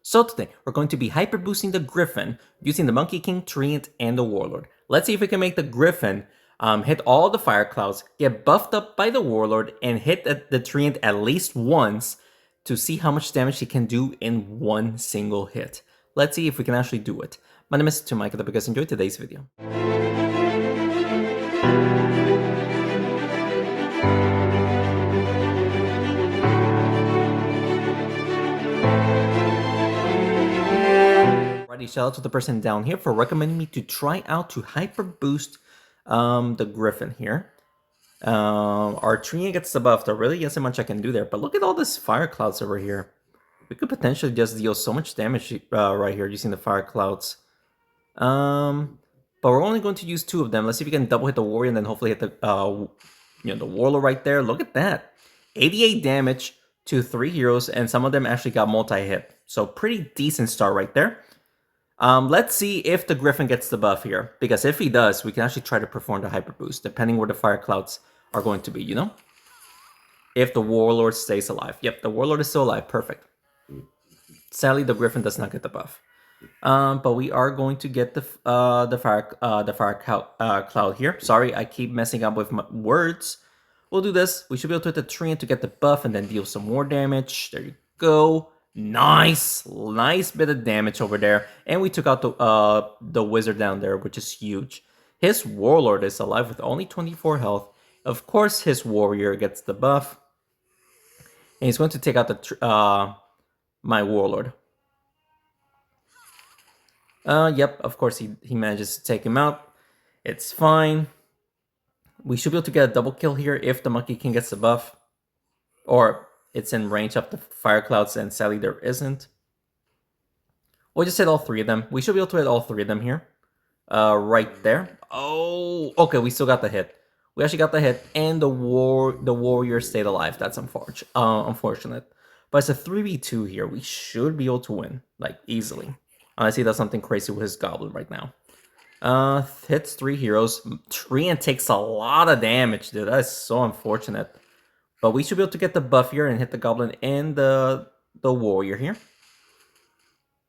So today, we're going to be hyper boosting the Griffin using the Monkey King, Treant, and the Warlord. Let's see if we can make the Griffin hit all the fire clouds, get buffed up by the Warlord, and hit the Treant at least once to see how much damage he can do in one single hit. Let's see if we can actually do it. My name is Mike, I hope you guys enjoyed today's video. Shout out to the person down here for recommending me to try out to hyper boost the Griffin here. Our tree gets the buff. There really isn't much I can do there, but look at all this fire clouds over here. We could potentially just deal so much damage right here using the fire clouds. But we're only going to use 2 of them. Let's see if we can double hit the warrior and then hopefully hit the the warlord right there. Look at that, 88 damage to 3 heroes, and some of them actually got multi-hit. So pretty decent start right there. Let's see if the Griffin gets the buff here, because if he does, we can actually try to perform the hyper boost, depending where the fire clouds are going to be, you know? If the Warlord stays alive. Yep, the Warlord is still alive. Perfect. Sadly, the Griffin does not get the buff. But we are going to get the fire cloud here. Sorry, I keep messing up with my words. We'll do this. We should be able to hit the tree to get the buff and then deal some more damage. There you go. Nice bit of damage over there, and we took out the wizard down there, which is huge. His warlord is alive with only 24 health. Of course, his warrior gets the buff, and he's going to take out the my warlord. Yep, of course he manages to take him out. It's fine. We should be able to get a double kill here if the Monkey King gets the buff, or it's in range of the fire clouds, and sadly there isn't. We'll just hit all 3 of them. We should be able to hit all 3 of them here. Right there. Oh, okay, we still got the hit. We actually got the hit, and the warrior stayed alive. That's unfortunate. But it's a 3v2 here. We should be able to win, like, easily. Unless he does something crazy with his goblin right now. Hits 3 heroes. Treant takes a lot of damage, dude. That is so unfortunate. But we should be able to get the buff here and hit the goblin and the warrior here.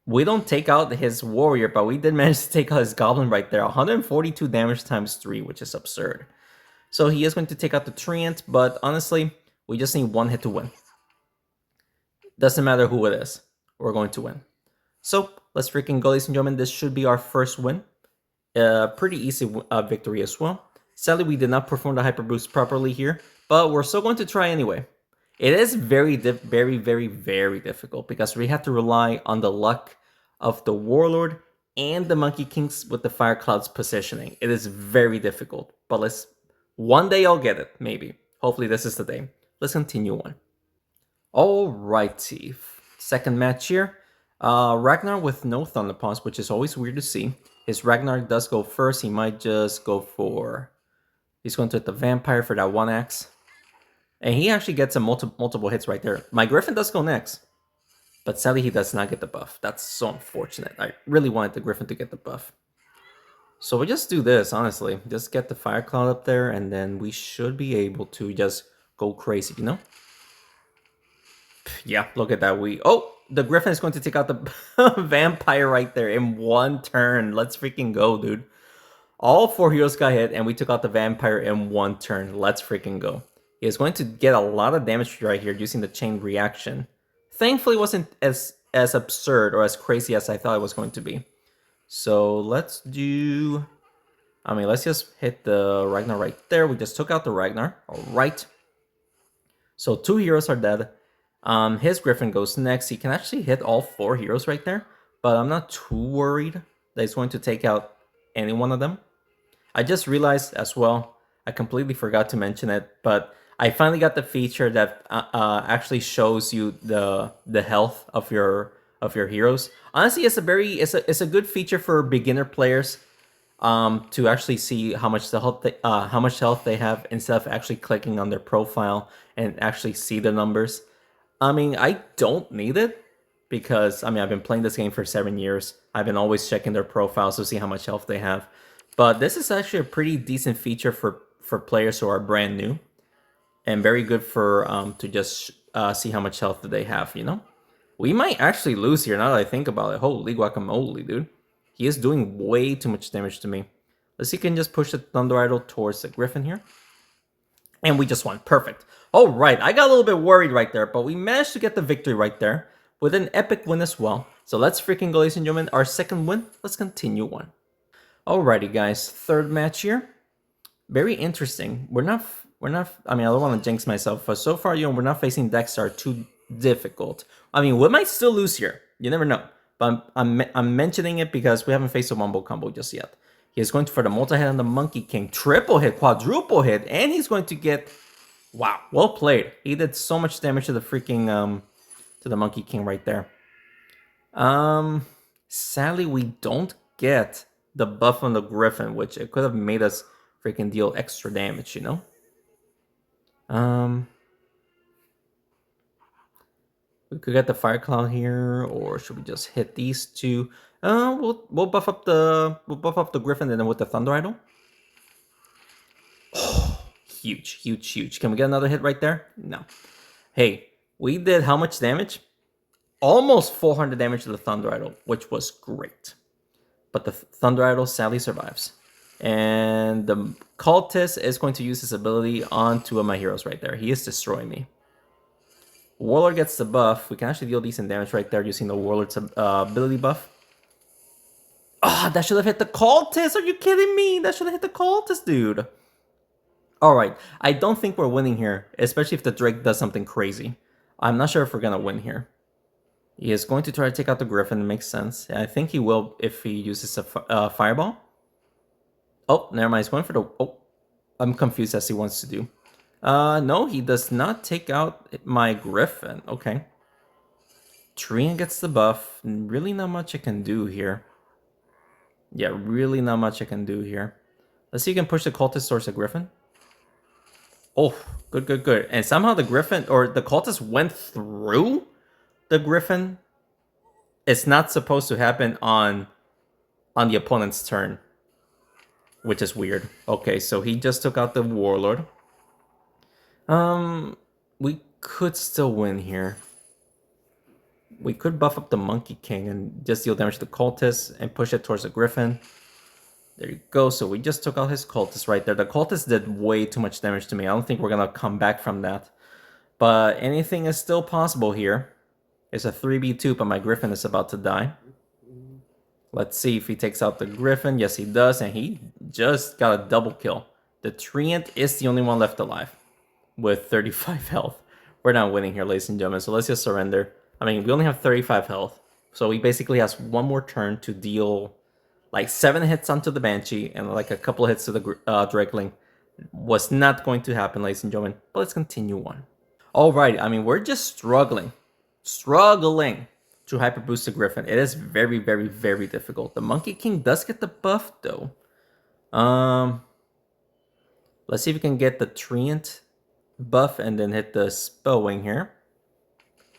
We don't take out his warrior, but we did manage to take out his goblin right there. 142 damage times 3, which is absurd. So he is going to take out the treant, but honestly, we just need 1 hit to win. Doesn't matter who it is. We're going to win. So let's freaking go, ladies and gentlemen. This should be our first win. Pretty easy victory as well. Sadly, we did not perform the hyper boost properly here, but we're still going to try anyway. It is very difficult because we have to rely on the luck of the Warlord and the Monkey Kings with the Fire Cloud's positioning. It is very difficult, but one day I'll get it, maybe. Hopefully this is the day. Let's continue on. Alrighty, second match here. Ragnar with no Thunder Pawns, which is always weird to see. His Ragnar does go first. He might just go for... He's going to hit the Vampire for that 1 axe. And he actually gets some multiple hits right there. My Griffin does go next. But sadly, he does not get the buff. That's so unfortunate. I really wanted the Griffin to get the buff. So we just do this, honestly. Just get the Fire Cloud up there, and then we should be able to just go crazy, you know? Yeah, look at that. Oh, the Griffin is going to take out the Vampire right there in 1 turn. Let's freaking go, dude. All 4 heroes got hit, and we took out the Vampire in 1 turn. Let's freaking go. He is going to get a lot of damage right here using the chain reaction. Thankfully, it wasn't as absurd or as crazy as I thought it was going to be. So let's do... let's just hit the Ragnar right there. We just took out the Ragnar. All right. So 2 heroes are dead. His Griffin goes next. He can actually hit all 4 heroes right there, but I'm not too worried that he's going to take out any one of them. I just realized as well, I completely forgot to mention it, but I finally got the feature that actually shows you the health of your heroes. Honestly, it's a good feature for beginner players to actually see how much health they have instead of actually clicking on their profile and actually see the numbers. I don't need it because I've been playing this game for 7 years. I've been always checking their profiles to see how much health they have. But this is actually a pretty decent feature for players who are brand new, and very good for to just see how much health they have, you know? We might actually lose here now that I think about it. Holy guacamole, dude. He is doing way too much damage to me. Let's see if he can just push the Thunder Idol towards the Griffin here. And we just won. Perfect. All right, I got a little bit worried right there, but we managed to get the victory right there with an epic win as well. So let's freaking go, ladies and gentlemen. Our second win. Let's continue on. Alrighty, guys. Third match here. Very interesting. We're not. I mean, I don't want to jinx myself, but so far, we're not facing decks that are too difficult. I mean, we might still lose here. You never know. But I'm mentioning it because we haven't faced a wombo combo just yet. He's going for the multi-hit on the Monkey King. Triple hit, quadruple hit, and he's going to get... Wow, well played. He did so much damage to the freaking... to the Monkey King right there. Sadly, we don't get the buff on the Griffin, which it could have made us freaking deal extra damage, you know? We could get the Fire Cloud here, or should we just hit these two? We'll buff up the Griffin and then with the Thunder Idol. Oh, huge, huge, huge. Can we get another hit right there? No. Hey, we did how much damage? Almost 400 damage to the Thunder Idol, which was great. But the Thunder Idol sadly survives. And the Cultist is going to use his ability on two of my heroes right there. He is destroying me. Warlord gets the buff. We can actually deal decent damage right there using the Warlord's ability buff. Ah, that should have hit the Cultist. Are you kidding me? That should have hit the Cultist, dude. Alright, I don't think we're winning here, especially if the Drake does something crazy. I'm not sure if we're going to win here. He is going to try to take out the Griffin. It makes sense. I think he will if he uses a Fireball. Oh, never mind. He's going for the... Oh, I'm confused as he wants to do. No, he does not take out my Griffin. Okay. Treant gets the buff. Really not much I can do here. Yeah, really not much I can do here. Let's see if you can push the Cultist towards the Griffin. Oh, good, good, good. And somehow the Griffin, or the Cultist went through the Griffin. It's not supposed to happen on the opponent's turn, which is weird. Okay, so he just took out the Warlord. We could still win here. We could buff up the Monkey King and just deal damage to the Cultist and push it towards the Griffin. There you go. So we just took out his Cultist right there. The Cultist did way too much damage to me. I don't think we're going to come back from that. But anything is still possible here. It's a 3v2, but my Griffin is about to die. Let's see if he takes out the Griffin. Yes, he does. And he just got a double kill. The Treant is the only one left alive with 35 health. We're not winning here, ladies and gentlemen. So let's just surrender. I mean, we only have 35 health. So he basically has one more turn to deal like 7 hits onto the Banshee and like a couple hits to the Drakeling. Was not going to happen, ladies and gentlemen. But let's continue on. Alright, I mean, we're just struggling to hyper boost the Griffin. It is very, very, very difficult. The Monkey King does get the buff, though. Let's see if we can get the Treant buff and then hit the Spellwing here.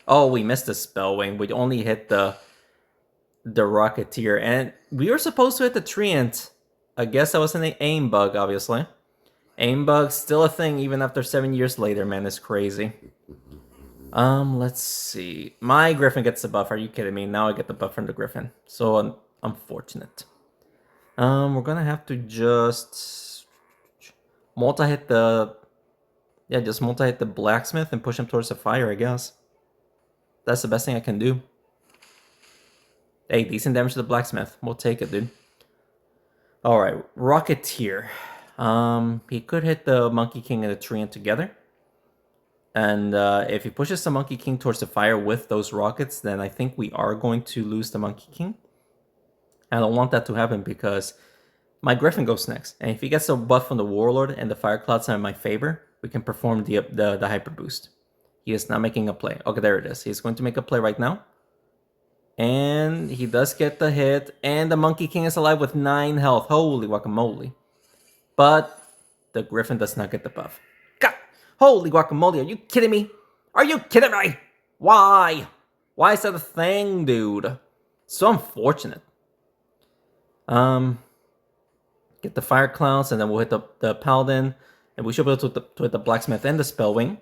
Oh, we missed the Spellwing. We only hit the Rocketeer. And we were supposed to hit the Treant. I guess that was an aim bug, obviously. Aim bug, still a thing even after 7 years later, man. It's crazy. Let's see. My Griffin gets the buff. Are you kidding me? Now I get the buff from the Griffin. So unfortunate. We're gonna have to just multi-hit the... Yeah, just multi-hit the Blacksmith and push him towards the fire, I guess. That's the best thing I can do. Hey, decent damage to the Blacksmith. We'll take it, dude. Alright, Rocketeer. He could hit the Monkey King and the Treant together. And if he pushes the Monkey King towards the fire with those rockets, then I think we are going to lose the Monkey King. I don't want that to happen because my Griffin goes next. And if he gets a buff from the Warlord and the Fire Clouds are in my favor, we can perform the hyper boost. He is not making a play. Okay, there it is. He's going to make a play right now. And he does get the hit. And the Monkey King is alive with 9 health. Holy guacamole. But the Griffin does not get the buff. God, holy guacamole. Are you kidding me? Are you kidding me? Why? Why is that a thing, dude? So unfortunate. Get the Fire Clouds, and then we'll hit the Paladin. And we should be able to hit the Blacksmith and the Spellwing.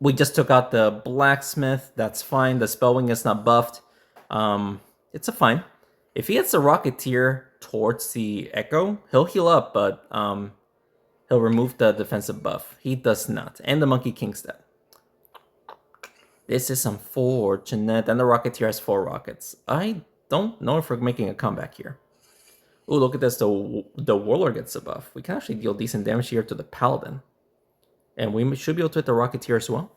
We just took out the blacksmith. That's fine. The spellwing is not buffed. It's a fine. If he hits the Rocketeer towards the Echo, he'll heal up, but he'll remove the defensive buff. He does not. And the Monkey King's dead. This is unfortunate. And the Rocketeer has 4 rockets. I don't know if we're making a comeback here. Oh, look at this. The Warlord gets a buff. We can actually deal decent damage here to the Paladin. And we should be able to hit the Rocketeer as well.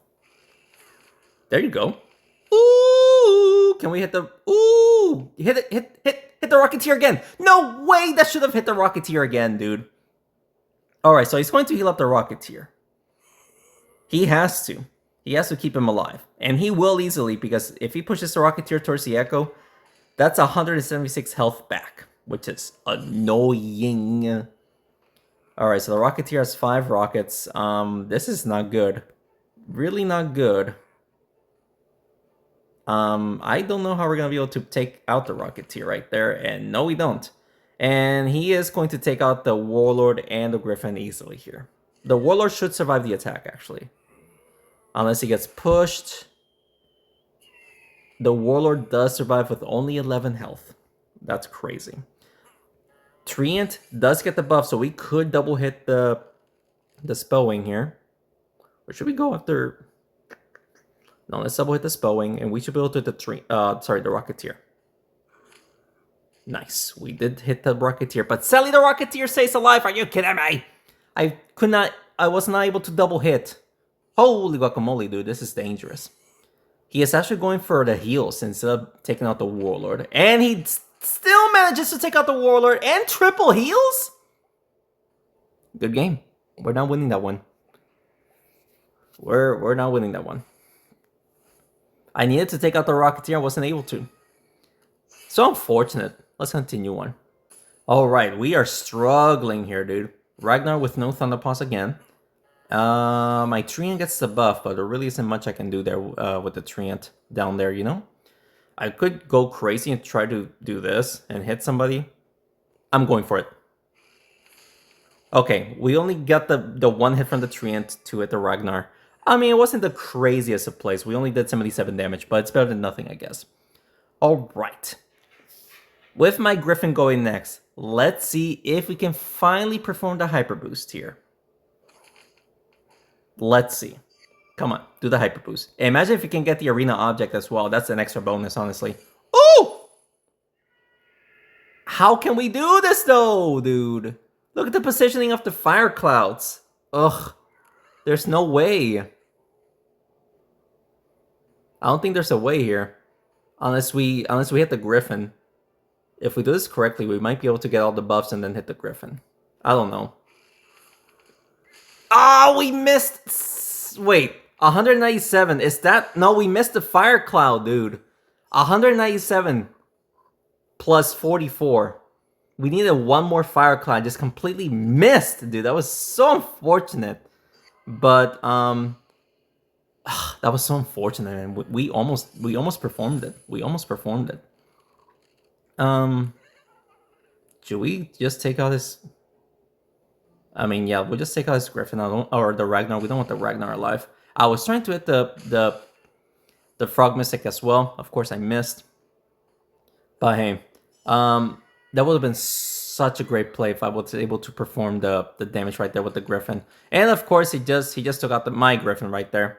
There you go. Ooh! Can we hit the... Ooh! Hit the Rocketeer again! No way! That should have hit the Rocketeer again, dude. Alright, so he's going to heal up the Rocketeer. He has to. He has to keep him alive. And he will easily, because if he pushes the Rocketeer towards the Echo, that's 176 health back, which is annoying. Alright, so the Rocketeer has 5 rockets. This is not good. Really not good. I don't know how we're going to be able to take out the Rocketeer right there. And no, we don't. And he is going to take out the Warlord and the Griffin easily here. The Warlord should survive the attack, actually. Unless he gets pushed. The Warlord does survive with only 11 health. That's crazy. Treant does get the buff, so we could double hit the Spellwing here. Or should we go after... No, let's double hit the Spellwing, and we should be able to hit the the Rocketeer. Nice. We did hit the Rocketeer, but sadly the Rocketeer stays alive. Are you kidding me? I was not able to double hit. Holy guacamole, dude. This is dangerous. He is actually going for the heals instead of taking out the Warlord. And he still manages to take out the Warlord and triple heals? Good game. We're not winning that one. We're not winning that one. I needed to take out the Rocketeer. I wasn't able to. So unfortunate. Let's continue on. Alright, we are struggling here, dude. Ragnar with no Thunderpaws again. My Treant gets the buff, but there really isn't much I can do there with the Treant down there, you know? I could go crazy and try to do this and hit somebody. I'm going for it. Okay, we only got the one hit from the Treant to hit the Ragnar. I mean, it wasn't the craziest of plays. We only did 77 damage, but it's better than nothing, I guess. Alright. With my Griffin going next, let's see if we can finally perform the Hyper Boost here. Let's see. Come on, do the Hyper Boost. Imagine if you can get the Arena Object as well. That's an extra bonus, honestly. Ooh! How can we do this, though, dude? Look at the positioning of the Fire Clouds. Ugh. There's no way. I don't think there's a way here. Unless we hit the Griffin. If we do this correctly, we might be able to get all the buffs and then hit the Griffin. I don't know. Oh, we missed. Wait, 197. Is that? No, we missed the Fire Cloud, dude. 197 plus 44. We needed one more Fire Cloud. Just completely missed, dude. That was so unfortunate. But that was so unfortunate, and we almost performed it. We almost performed it. Should we just take out this? I mean, yeah, we'll just take out this Griffin. Or the Ragnar. We don't want the Ragnar alive. I was trying to hit the Frog Mystic as well. Of course, I missed. But hey, that would have been such a great play if I was able to perform the damage right there with the Griffin. And of course, he just took out my Griffin right there,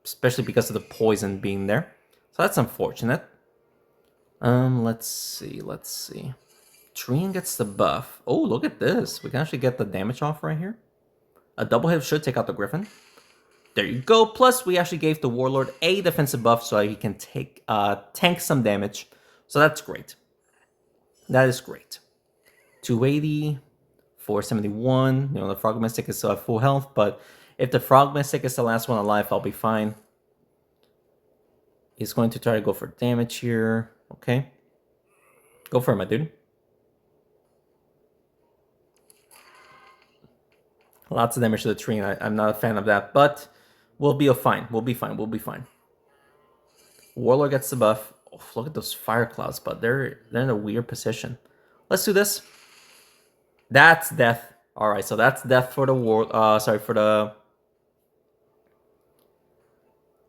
especially because of the poison being there. So that's unfortunate. Let's see. Treant gets the buff. Oh, look at this. We can actually get the damage off right here. A double hit should take out the Griffin. There you go. Plus, we actually gave the Warlord a defensive buff so he can tank some damage. So that's great. That is great. 280, 471. You know, the Frog Mystic is still at full health, but if the Frog Mystic is the last one alive, I'll be fine. He's going to try to go for damage here. Okay. Go for it, my dude. Lots of damage to the tree. I'm not a fan of that, but we'll be fine. We'll be fine. We'll be fine. Warlord gets the buff. Oh, look at those Fire Clouds, but they're in a weird position. Let's do this. That's death. All right, so that's death for the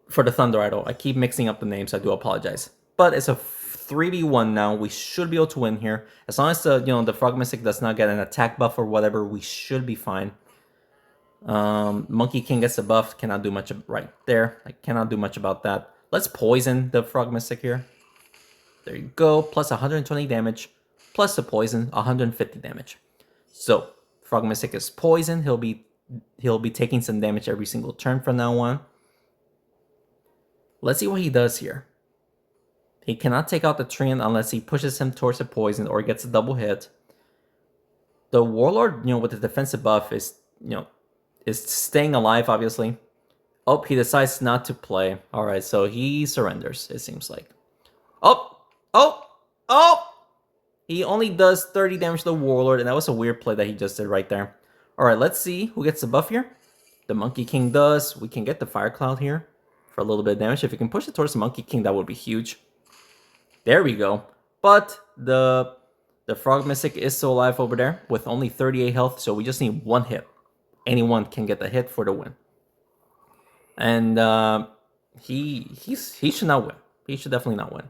for the Thunder Idol. I keep mixing up the names. I do apologize. But it's a 3v1 now. We should be able to win here. As long as the Frog Mystic does not get an attack buff or whatever, we should be fine. Monkey King gets a buff. Cannot do much right there. I cannot do much about that. Let's poison the Frog Mystic here. There you go. Plus 120 damage. Plus the poison, 150 damage. So Frog Mystic is poisoned. He'll be taking some damage every single turn from now on. Let's see what he does here. He cannot take out the Treant unless he pushes him towards the poison or gets a double hit. The Warlord, with the defensive buff is staying alive, obviously. Oh, he decides not to play. All right, so he surrenders, it seems like. Oh! He only does 30 damage to the Warlord, and that was a weird play that he just did right there. All right, let's see who gets the buff here. The Monkey King does. We can get the Fire Cloud here for a little bit of damage. If we can push it towards the Monkey King, that would be huge. There we go. But the Frog Mystic is still alive over there with only 38 health, so we just need one hit. Anyone can get the hit for the win. And he should not win. He should definitely not win.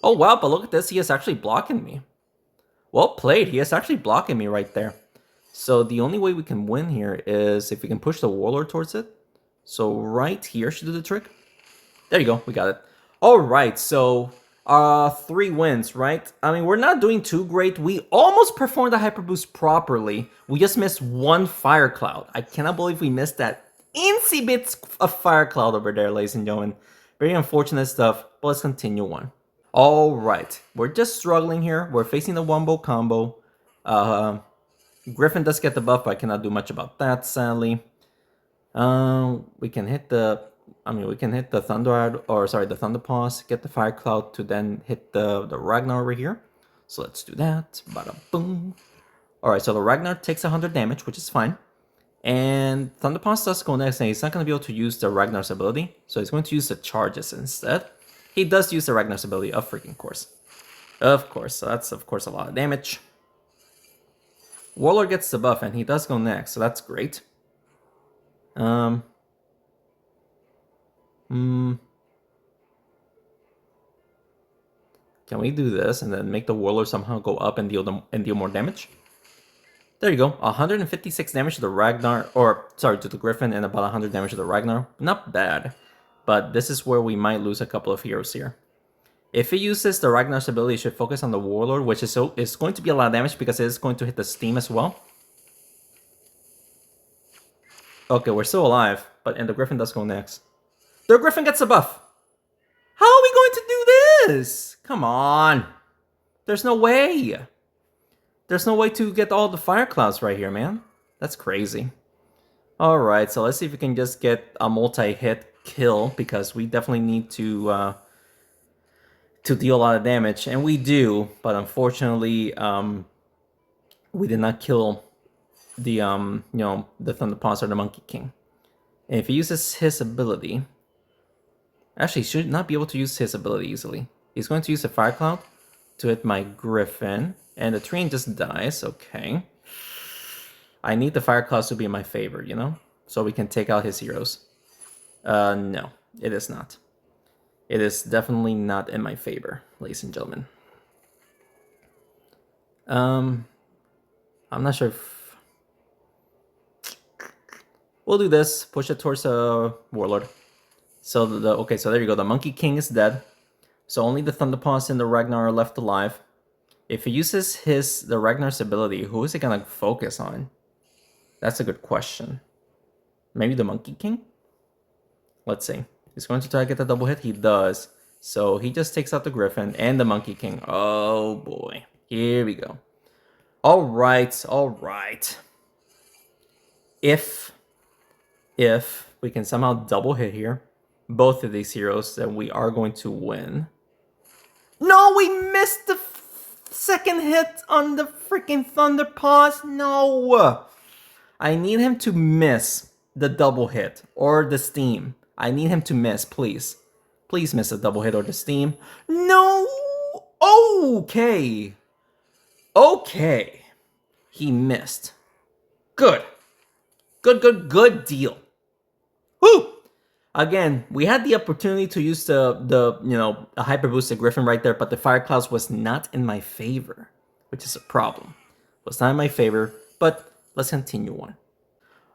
Oh, wow, but look at this. He is actually blocking me. Well played. He is actually blocking me right there. So the only way we can win here is if we can push the Warlord towards it. So right here should do the trick. There you go. We got it. All right. So 3 wins, right? I mean, we're not doing too great. We almost performed the Hyper Boost properly. We just missed 1 Fire Cloud. I cannot believe we missed that insy bits of Fire Cloud over there, ladies and gentlemen. Very unfortunate stuff, but let's continue on. All right. We're just struggling here. We're facing the Wombo combo. Griffin does get the buff, but I cannot do much about that, sadly. We can hit the Thunder, or sorry, the Thunder Paws, get the Fire Cloud to then hit the Ragnar over here. So let's do that. Bada boom. Alright, so the Ragnar takes 100 damage, which is fine. And Thunder Paws does go next, and he's not going to be able to use the Ragnar's ability. So he's going to use the charges instead. He does use the Ragnar's ability, of freaking course. Of course, so that's of course a lot of damage. Warlord gets the buff, and he does go next, so that's great. Can we do this and then make the Warlord somehow go up and deal more damage? There you go. 156 damage to the Ragnar, or sorry, to the Griffin, and about 100 damage to the Ragnar. Not bad, but this is where we might lose a couple of heroes here. If he uses the Ragnar's ability, he should focus on the Warlord, which is going to be a lot of damage because it is going to hit the Steam as well. Okay, we're still alive, and the Griffin does go next. The Griffin gets a buff. How are we going to do this? Come on. There's no way. There's no way to get all the Fire Clouds right here, man. That's crazy. Alright, so let's see if we can just get a multi-hit kill, because we definitely need to deal a lot of damage, and we do, but unfortunately, we did not kill the the Thunder Paws or the Monkey King. And if he uses his ability, actually, he should not be able to use his ability easily. He's going to use a Fire Cloud to hit my Griffin, and the train just dies. Okay, I need the Fire Clouds to be in my favor, so we can take out his heroes. No, it is not. It is definitely not in my favor, ladies and gentlemen. I'm not sure if... We'll do this. Push it towards Warlord. So, okay, so there you go. The Monkey King is dead. So only the Thunder Paws and the Ragnar are left alive. If he uses the Ragnar's ability, who is he going to focus on? That's a good question. Maybe the Monkey King? Let's see. He's going to try to get the double hit. He does. So he just takes out the Griffin and the Monkey King. Oh boy. Here we go. Alright, alright. If we can somehow double hit here, both of these heroes, then we are going to win. No, we missed the second hit on the freaking Thunder Paws. No. I need him to miss the double hit or the steam. I need him to miss, please. Please miss a double hit or the steam. No! Okay. Okay. He missed. Good. Good deal. Woo! Again, we had the opportunity to use a hyper boosted Griffin right there, but the Fire Clouds was not in my favor, which is a problem. Was not in my favor, but let's continue on.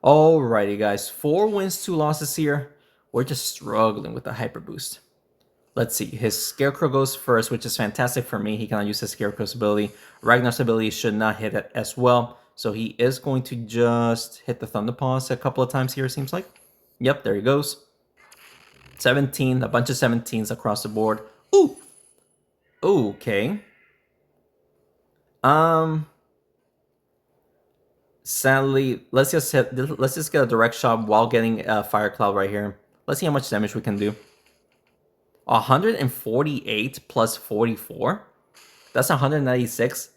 Alrighty, guys, 4 wins, 2 losses here. We're just struggling with the hyper boost. Let's see. His Scarecrow goes first, which is fantastic for me. He cannot use his Scarecrow's ability. Ragnar's ability should not hit it as well. So he is going to just hit the Thunder Paws a couple of times here, it seems like. Yep, there he goes. 17, a bunch of 17s across the board. Ooh! Okay. Sadly, let's just get a direct shot while getting a Fire Cloud right here. Let's see how much damage we can do. 148 plus 44. That's 196.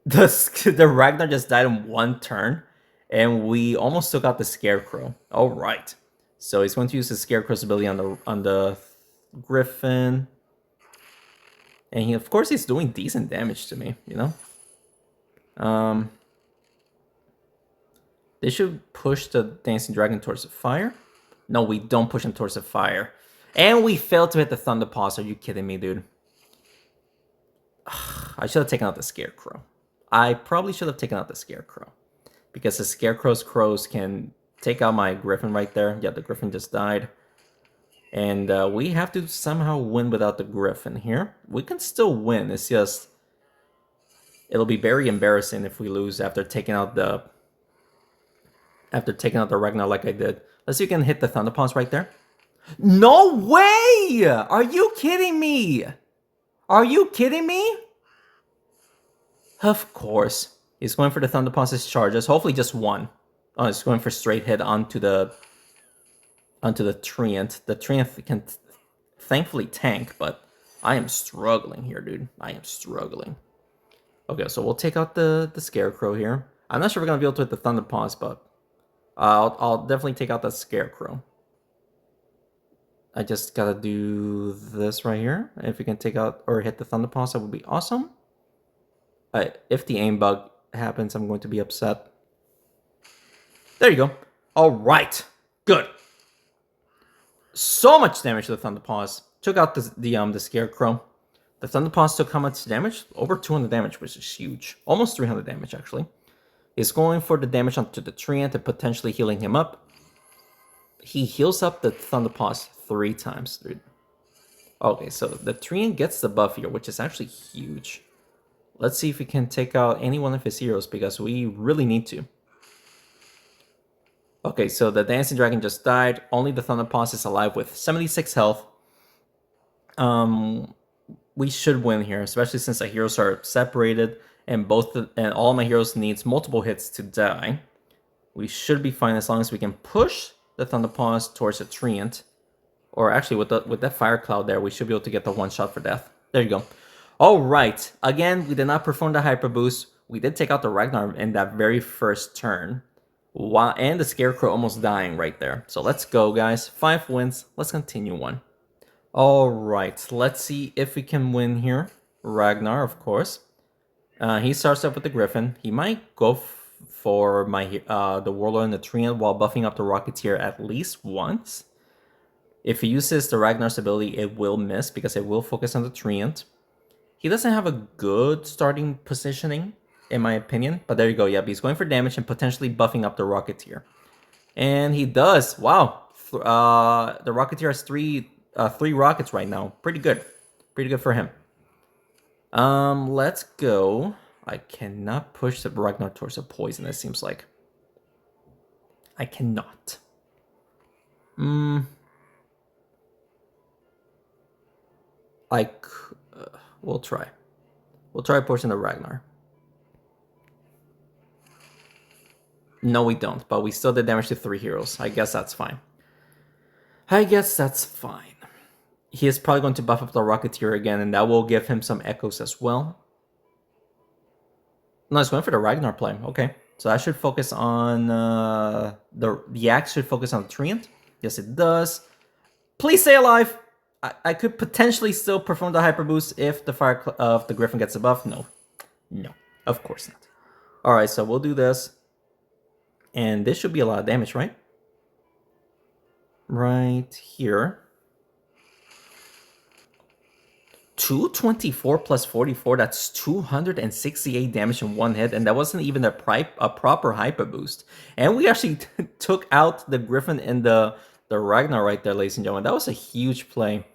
The Ragnar just died in 1 turn, and we almost took out the Scarecrow. All right, so he's going to use his Scarecrow's ability on the Griffin, and of course he's doing decent damage to me. You know, they should push the Dancing Dragon towards the fire. No, we don't push him towards the fire. And we failed to hit the Thunder Paws. Are you kidding me, dude? I should have taken out the Scarecrow. I probably should have taken out the Scarecrow. Because the Scarecrow's crows can take out my Griffin right there. Yeah, the Griffin just died. And we have to somehow win without the Griffin here. We can still win. It's just... it'll be very embarrassing if we lose after taking out the... Ragnar like I did. Let's see if you can hit the Thunder Paws right there. No way! Are you kidding me? Are you kidding me? Of course. He's going for the Thunder Paws' charges. Hopefully just one. Oh, he's going for straight hit onto the Treant. The Treant can thankfully tank, but I am struggling here, dude. I am struggling. Okay, so we'll take out the Scarecrow here. I'm not sure we're going to be able to hit the Thunder Paws, but I'll definitely take out that Scarecrow. I just gotta do this right here. If we can take out or hit the Thunder Paws, that would be awesome. If the aim bug happens, I'm going to be upset. There you go. All right, good. So much damage to the Thunder Paws. Took out the Scarecrow. The Thunder Paws took how much damage? Over 200 damage, which is huge. Almost 300 damage, actually. He's going for the damage onto the Treant and potentially healing him up. He heals up the Thunder Paws 3 times, dude. Okay, so the Treant gets the buff here, which is actually huge. Let's see if we can take out any one of his heroes, because we really need to. Okay, so the Dancing Dragon just died. Only the Thunder Paws is alive with 76 health. We should win here, especially since the heroes are separated, and all my heroes needs multiple hits to die. We should be fine as long as we can push the Thunder Paws towards the Treant. Or actually, with that Fire Cloud there, we should be able to get the 1-shot for death. There you go. All right. Again, we did not perform the Hyper Boost. We did take out the Ragnar in that very first turn. And the Scarecrow almost dying right there. So let's go, guys. 5 wins. Let's continue on. All right. Let's see if we can win here. Ragnar, of course. He starts up with the Griffin. He might go for the Warlord and the Treant while buffing up the Rocketeer at least once. If he uses the Ragnar's ability, it will miss because it will focus on the Treant. He doesn't have a good starting positioning, in my opinion. But there you go. Yep, he's going for damage and potentially buffing up the Rocketeer. And he does. Wow. The Rocketeer has three rockets right now. Pretty good. Pretty good for him. Let's go. I cannot push the Ragnar towards a poison, it seems like. I cannot. We'll try. We'll try pushing the Ragnar. No, we don't, but we still did damage to 3 heroes. I guess that's fine. I guess that's fine. He is probably going to buff up the Rocketeer again, and that will give him some echoes as well. No, it's going for the Ragnar play. Okay, so I should focus on the axe should focus on the Treant. Yes, it does. Please stay alive. I could potentially still perform the Hyper Boost if the the Griffin gets a buff. No, of course not. All right, so we'll do this, and this should be a lot of damage, right? right here. 224 plus 44, that's 268 damage in one hit, and that wasn't even a proper hyper boost. And we actually took out the Griffin and the Ragnar right there, ladies and gentlemen. That was a huge play.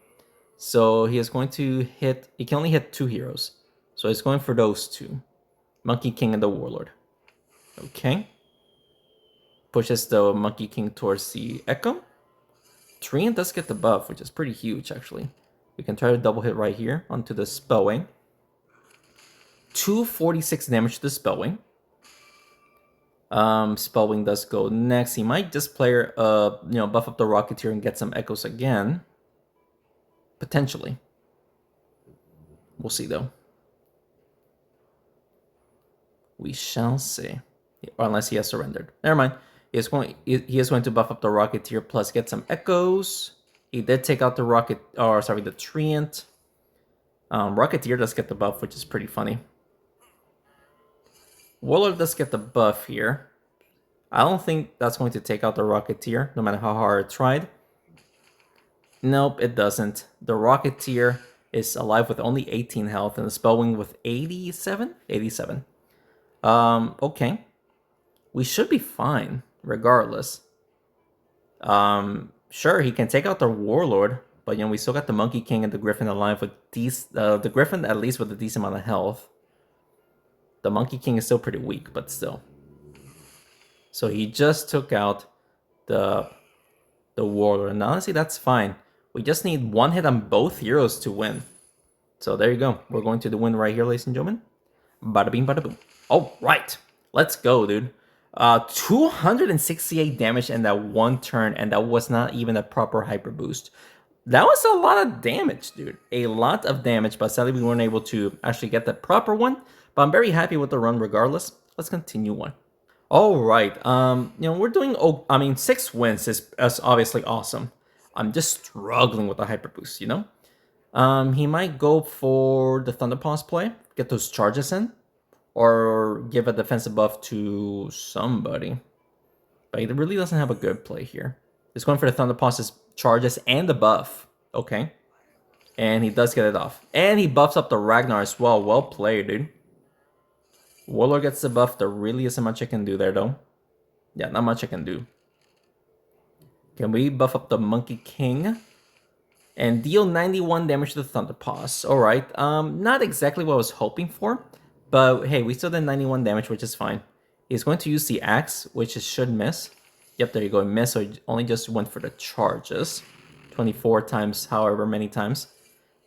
So he is going to hit, he can only hit 2 heroes. So he's going for those 2. Monkey King and the Warlord. Okay. Pushes the Monkey King towards the Echo. Treant does get the buff, which is pretty huge, actually. We can try to double hit right here onto the Spellwing. 246 damage to the Spellwing. Spellwing does go next. He might just play, buff up the Rocketeer and get some Echoes again. Potentially. We'll see, though. We shall see. Or unless he has surrendered. Never mind. He is going to buff up the Rocketeer plus get some Echoes. He did take out the the Treant. Rocketeer does get the buff, which is pretty funny. Warlord does get the buff here. I don't think that's going to take out the Rocketeer, no matter how hard I tried. Nope, it doesn't. The Rocketeer is alive with only 18 health, and the Spellwing with 87? 87. Okay. We should be fine, regardless. Sure, he can take out the Warlord, but we still got the Monkey King and the Griffin alive with the Griffin at least with a decent amount of health. The Monkey King is still pretty weak, but still. So he just took out the Warlord, and honestly, that's fine. We just need 1 hit on both heroes to win. So there you go. We're going to the win right here, ladies and gentlemen. Bada bing, bada boom. All right, let's go, dude. 268 damage in that 1 turn, and that was not even a proper hyper boost. That was a lot of damage, dude. A lot of damage, but sadly we weren't able to actually get the proper one. But I'm very happy with the run regardless. Let's continue on. All right, we're doing, 6 wins is obviously awesome. I'm just struggling with the hyper boost, He might go for the Thunder Paws play, get those charges in, or give a defensive buff to somebody. But he really doesn't have a good play here. He's going for the Thunder Paws' charges and the buff. Okay. And he does get it off. And he buffs up the Ragnar as well. Well played, dude. Warlord gets the buff. There really isn't much I can do there, though. Yeah, not much I can do. Can we buff up the Monkey King? And deal 91 damage to the Thunder Paws. Alright, not exactly what I was hoping for. But hey, we still did 91 damage, which is fine. He's going to use the axe, which should miss. Yep, there you go, miss, so he only just went for the charges. 24 times, however many times.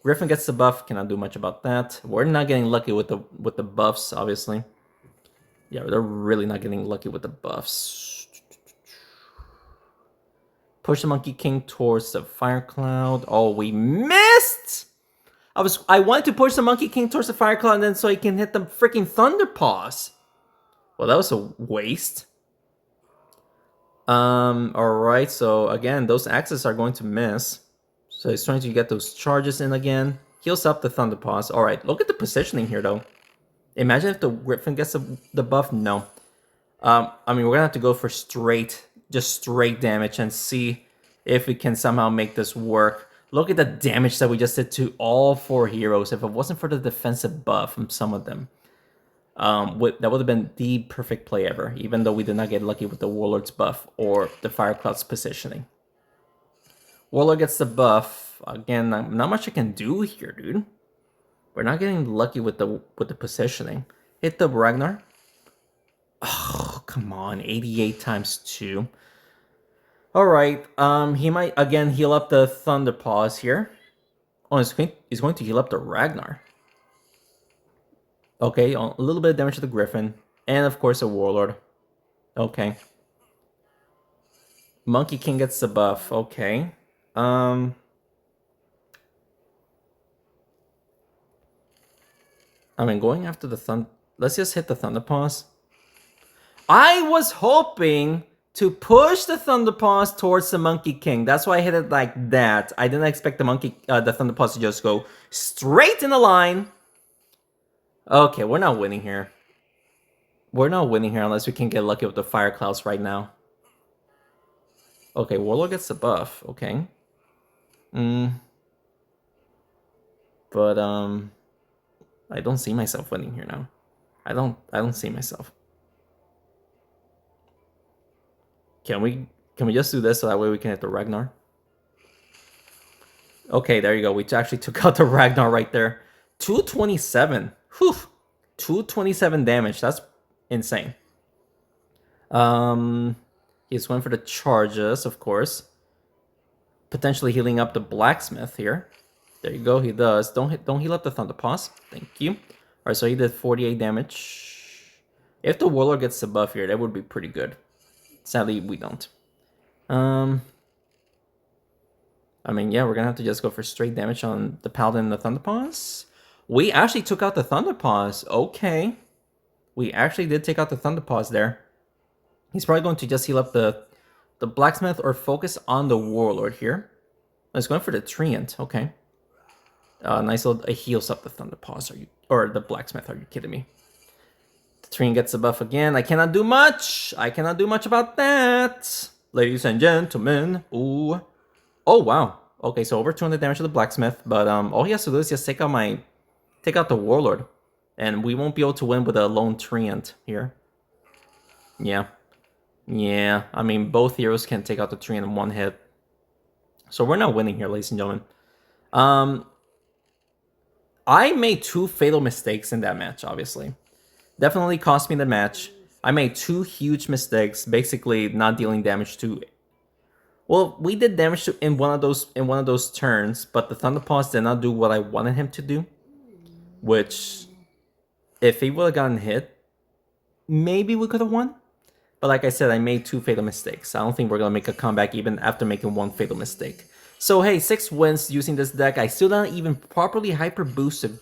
Griffin gets the buff, cannot do much about that. We're not getting lucky with the buffs, obviously. Yeah, they're really not getting lucky with the buffs. Push the Monkey King towards the Fire Cloud. Oh, we missed! I wanted to push the Monkey King towards the Fire Cloud and then so he can hit the freaking Thunder Paws. Well, that was a waste. Alright, so again, those axes are going to miss. So he's trying to get those charges in again. Heals up the Thunder Paws. Alright, look at the positioning here, though. Imagine if the Griffin gets the buff. No. We're gonna have to go for straight damage and see if we can somehow make this work. Look at the damage that we just did to all 4 heroes. If it wasn't for the defensive buff from some of them, that would have been the perfect play ever, even though we did not get lucky with the Warlord's buff or the Fire Cloud's positioning. Warlord gets the buff. Again, not much I can do here, dude. We're not getting lucky with the positioning. Hit the Ragnar. Oh, come on. 88 times 2. Alright, he might again heal up the Thunder Paws here. Oh, he's going to heal up the Ragnar. Okay, a little bit of damage to the Griffin. And of course a Warlord. Okay. Monkey King gets the buff. Okay. Going after the Thunder... Let's just hit the Thunder Paws. I was hoping to push the Thunder Paws towards the Monkey King. That's why I hit it like that. I didn't expect the Thunder Paws to just go straight in the line. Okay, we're not winning here. We're not winning here unless we can get lucky with the Fire Clouds right now. Okay, Warlord gets the buff. Okay. But I don't see myself winning here now. I don't see myself. Can we just do this so that way we can hit the Ragnar? Okay, there you go. We actually took out the Ragnar right there. 227. Whew. 227 damage. That's insane. He's going for the charges, of course. Potentially healing up the blacksmith here. There you go. He does. Don't heal up the Thunder Paws. Thank you. All right, so he did 48 damage. If the Warlord gets the buff here, that would be pretty good. Sadly, we don't. I mean, yeah, we're gonna have to just go for straight damage on the Paladin and the Thunder Paws. We actually took out the Thunder Paws. Okay. We actually did take out the Thunder Paws there. He's probably going to just heal up the Blacksmith or focus on the Warlord here. He's going for the Treant. Okay. Nice little heals up the Thunder Paws. Or the Blacksmith. Are you kidding me? The Treant gets the buff again. I cannot do much. I cannot do much about that. Ladies and gentlemen. Ooh. Oh, wow. Okay, so over 200 damage to the Blacksmith. But all he has to do is just take out the Warlord. And we won't be able to win with a lone Treant here. Yeah. Yeah, I mean, both heroes can take out the Treant in one hit. So we're not winning here, ladies and gentlemen. I made 2 fatal mistakes in that match, obviously. Definitely cost me the match. I made 2 huge mistakes, basically not dealing damage to... Well, we did damage to in one of those turns, but the Thunder Paws did not do what I wanted him to do. Which, if he would have gotten hit, maybe we could have won. But like I said, I made 2 fatal mistakes. I don't think we're going to make a comeback even after making 1 fatal mistake. So hey, 6 wins using this deck. I still don't even properly hyper boosted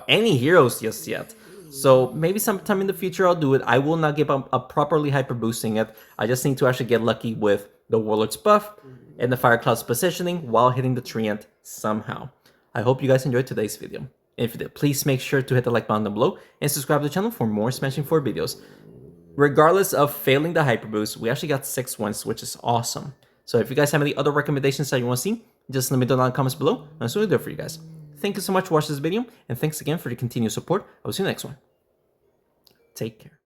any heroes just yet. So maybe sometime in the future I'll do it. I will not give up properly hyper boosting it. I just need to actually get lucky with the Warlord's buff and the Fire Cloud's positioning while hitting the Treant somehow. I hope you guys enjoyed today's video. If you did, please make sure to hit the like button down below and subscribe to the channel for more Smashing 4 videos. Regardless of failing the hyper boost, we actually got 6 wins, which is awesome. So if you guys have any other recommendations that you want to see, just let me know down in the comments below, and that's what I'll do for you guys. Thank you so much for watching this video, and thanks again for the continued support. I will see you next one. Take care.